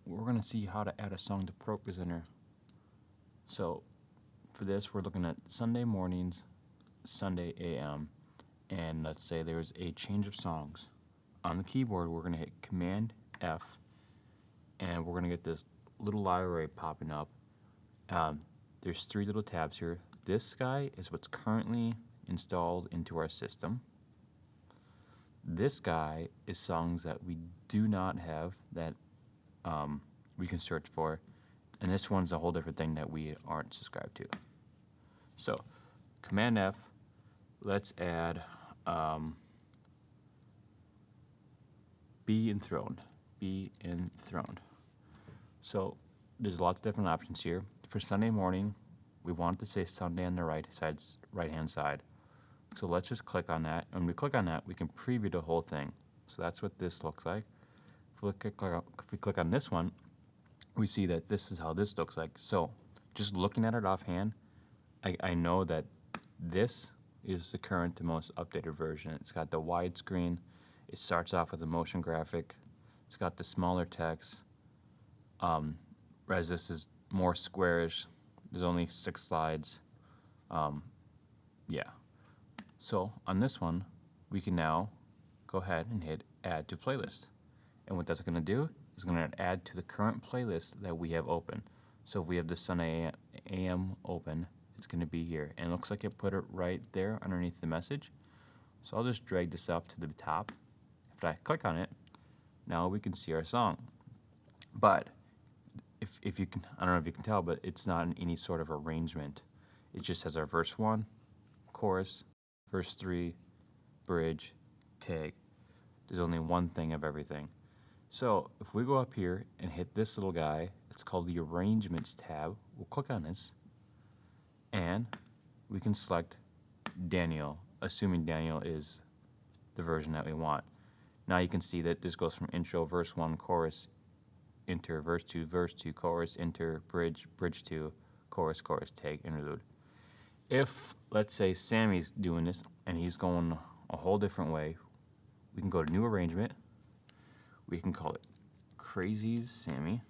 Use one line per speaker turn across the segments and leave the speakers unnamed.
we're going to see how to add a song to Propresenter. So for this, we're looking at Sunday mornings, Sunday AM, and let's say there's a change of songs. On the keyboard, we're going to hit Command F, and we're going to get this little library popping up. There's 3 little tabs here. This guy is what's currently installed into our system. This guy is songs that we do not have that we can search for, and this one's a whole different thing that we aren't subscribed to. So, Command F, let's add Be Enthroned. Be Enthroned. So, there's lots of different options here. For Sunday morning, we want it to say Sunday on the right-hand side. So let's just click on that. And when we click on that, we can preview the whole thing. So that's what this looks like. If we click on this one, we see that this is how this looks like. So just looking at it offhand, I know that this is the current and most updated version. It's got the widescreen. It starts off with a motion graphic. It's got the smaller text. Whereas this is more squarish. There's only 6 slides. Yeah. So on this one, we can now go ahead and hit Add to Playlist. And what that's going to do is going to add to the current playlist that we have open. So if we have the Sunday AM open, it's going to be here. And it looks like it put it right there underneath the message. So I'll just drag this up to the top. If I click on it, now we can see our song. But if you can, I don't know if you can tell, but it's not in any sort of arrangement. It just has our verse 1, chorus, verse 3, bridge, tag. There's only one thing of everything. So if we go up here and hit this little guy, it's called the Arrangements tab. We'll click on this, and we can select Daniel, assuming Daniel is the version that we want. Now you can see that this goes from intro, verse 1, chorus, enter, verse 2, chorus, enter, bridge, bridge 2, chorus, tag, interlude. If, let's say, Sammy's doing this and he's going a whole different way, we can go to New Arrangement. We can call it Crazy's Sammy.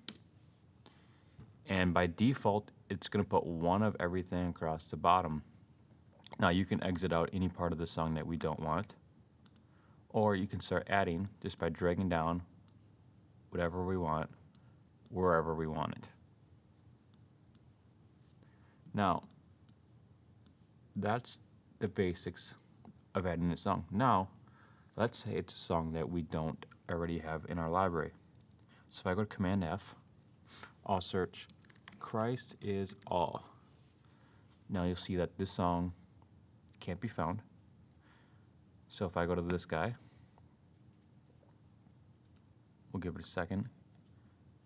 And by default, it's going to put one of everything across the bottom. Now, you can exit out any part of the song that we don't want, or you can start adding just by dragging down whatever we want, wherever we want it. Now, that's the basics of adding a song. Now, let's say it's a song that we don't already have in our library. So if I go to Command F, I'll search Christ is All. Now you'll see that this song can't be found. So if I go to this guy, we'll give it a second.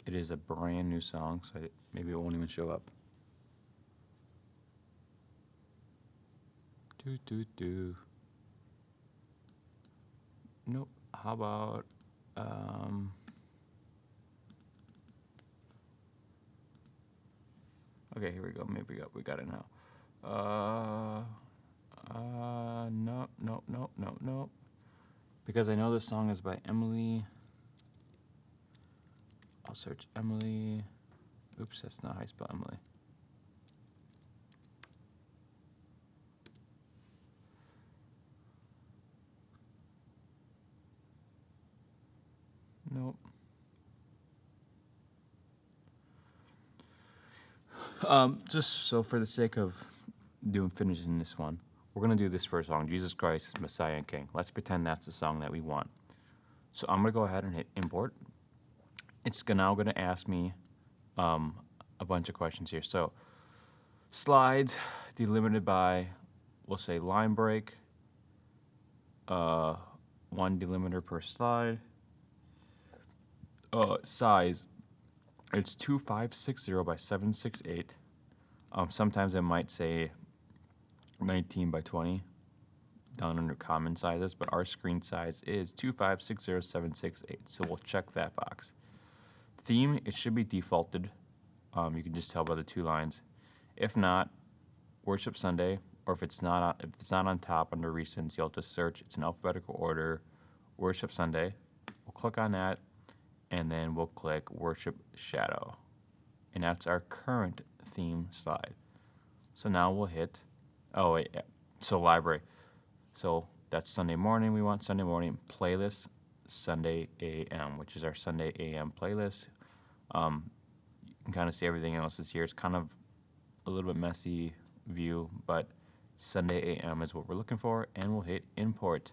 It is a brand new song, so maybe it won't even show up. Nope. How about okay, here we go. Maybe we got it now. Nope. Because I know this song is by Emily. I'll search Emily. Oops, that's not how I spell Emily. Nope. Just so for the sake of finishing this one, we're going to do this first song, Jesus Christ is Messiah and King. Let's pretend that's the song that we want. So I'm going to go ahead and hit import. It's now going to ask me a bunch of questions here. So slides delimited by, we'll say line break, 1 delimiter per slide. Size, it's 2560 by 768. Sometimes it might say 19 by 20 down under common sizes, but our screen size is 2560768, so we'll check that box. Theme, it should be defaulted. You can just tell by the 2 lines. If not, Worship Sunday, or if it's not on top under recents, you'll have to search. It's in alphabetical order, Worship Sunday. We'll click on that, and then we'll click Worship Shadow. And that's our current theme slide. So now we'll hit, oh wait, so library. So that's Sunday morning, we want Sunday morning, playlist, Sunday AM, which is our Sunday AM playlist. You can kind of see everything else is here. It's kind of a little bit messy view, but Sunday AM is what we're looking for, and we'll hit import.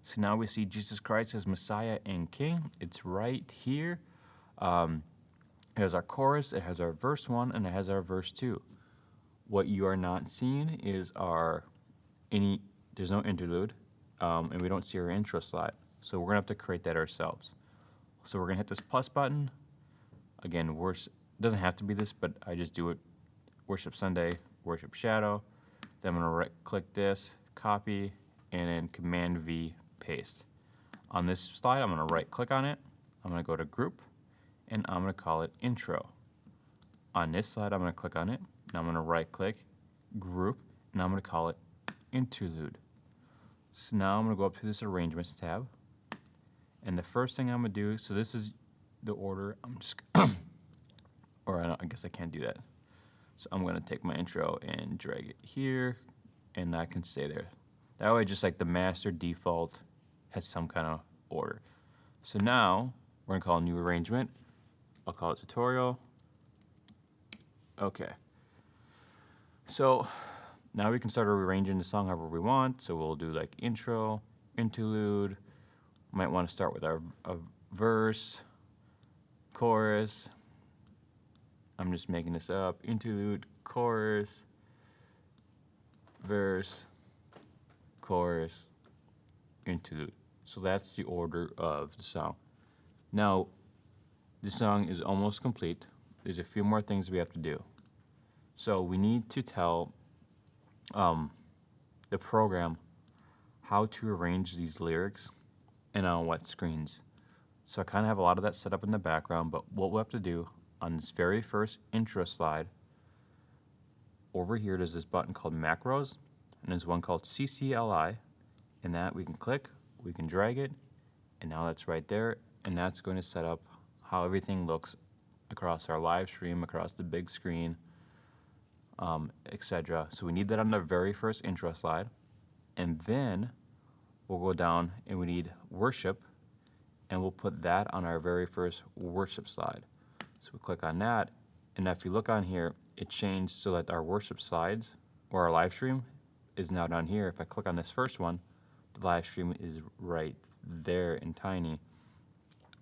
So now we see Jesus Christ as Messiah and King. It's right here. It has our chorus, it has our verse 1, and it has our verse 2. What you are not seeing is there's no interlude, and we don't see our intro slide. So we're gonna have to create that ourselves. So we're gonna hit this plus button. Again, it doesn't have to be this, but I just do it. Worship Sunday, Worship Shadow. Then I'm gonna click this, copy, and then Command V, paste. On this slide, I'm gonna right click on it. I'm gonna go to Group, and I'm gonna call it Intro. On this slide, I'm gonna click on it, and I'm gonna right click, Group, and I'm gonna call it Interlude. So now I'm gonna go up to this Arrangements tab, and the first thing I'm gonna do, so this is the order, I'm just, or I guess I can't do that. So I'm gonna take my intro and drag it here, and I can stay there. That way, just like the master default has some kind of order. So now we're gonna call a new arrangement. I'll call it tutorial. Okay. So now we can start rearranging the song however we want. So we'll do like intro, interlude. Might want to start with a verse, chorus. I'm just making this up. Interlude, chorus, verse, chorus, interlude. So that's the order of the song. Now, the song is almost complete. There's a few more things we have to do. So we need to tell the program how to arrange these lyrics and on what screens. So I kind of have a lot of that set up in the background, but what we'll have to do on this very first intro slide, over here there's this button called Macros, and there's one called CCLI, and that we can click, we can drag it, and now that's right there, and that's going to set up how everything looks across our live stream, across the big screen, etc. So we need that on the very first intro slide, and then we'll go down and we need worship, and we'll put that on our very first worship slide. So we click on that, and if you look on here, it changed so that our worship slides, or our live stream, is now down here. If I click on this first one, the live stream is right there and tiny.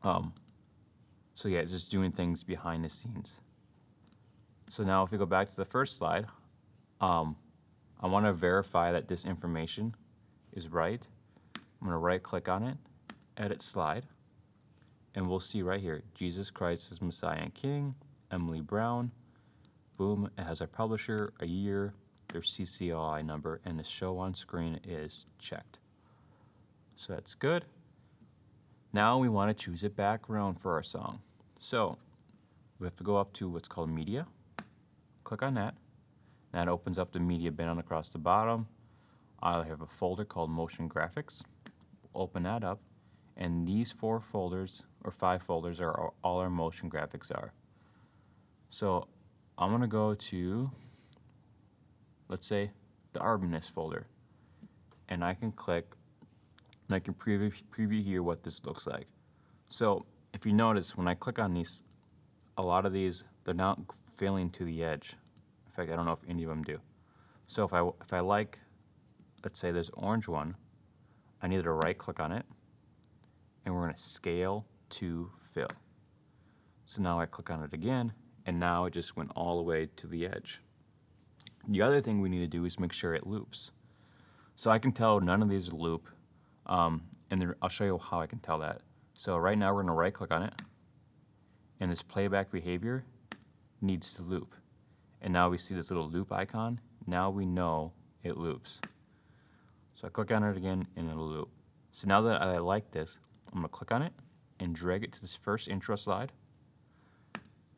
So yeah, it's just doing things behind the scenes. So now if we go back to the first slide, I want to verify that this information is right. I'm going to right click on it, edit slide, and we'll see right here, Jesus Christ is Messiah and King, Emily Brown, boom, it has our publisher, a year, their CCLI number, and the show on screen is checked. So that's good. Now we want to choose a background for our song. So we have to go up to what's called Media, click on that. That opens up the media bin on across the bottom. I have a folder called Motion Graphics. Open that up, and these 4 folders, or 5 folders, are all our motion graphics are. So I'm gonna go to, let's say, the Arbanist folder, and I can click, and I can preview here what this looks like. So if you notice, when I click on these, a lot of these, they're not filling to the edge. In fact, I don't know if any of them do. So if I like, let's say this orange one, I need to right click on it, and we're gonna scale to fill. So now I click on it again, and now it just went all the way to the edge. The other thing we need to do is make sure it loops. So I can tell none of these loop, and then I'll show you how I can tell that. So right now we're gonna right click on it, and this playback behavior needs to loop. And now we see this little loop icon. Now we know it loops. So I click on it again, and it'll loop. So now that I like this, I'm gonna click on it and drag it to this first intro slide.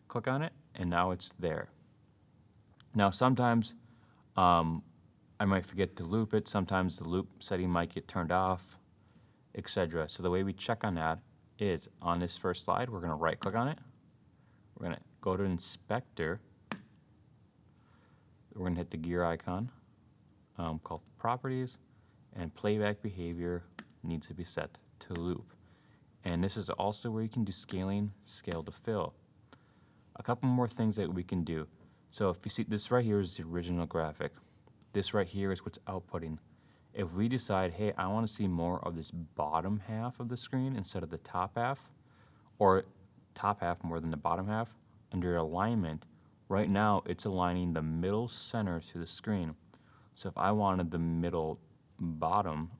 Click on it, and now it's there. Now sometimes I might forget to loop it. Sometimes the loop setting might get turned off, etc. So the way we check on that is on this first slide, we're going to right click on it. We're going to go to Inspector. We're going to hit the gear icon called Properties, and Playback Behavior needs to be set to Loop. And this is also where you can do scaling, scale to fill. A couple more things that we can do. So if you see, this right here is the original graphic. This right here is what's outputting. If we decide, hey, I want to see more of this bottom half of the screen instead of the top half, or top half more than the bottom half, under alignment, right now it's aligning the middle center to the screen. So if I wanted the middle bottom,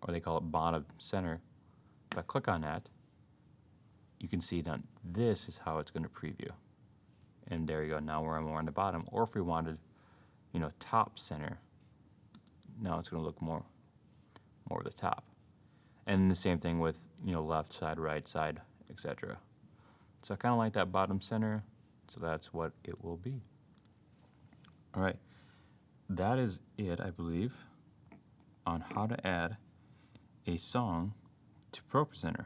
or they call it bottom center, if I click on that, you can see that this is how it's going to preview. And there you go, now we're more on the bottom. Or if we wanted, top center, now it's going to look more of the top. And the same thing with, left side, right side, etc. So I kind of like that bottom center, so that's what it will be. All right, that is it, I believe, on how to add a song to Propresenter.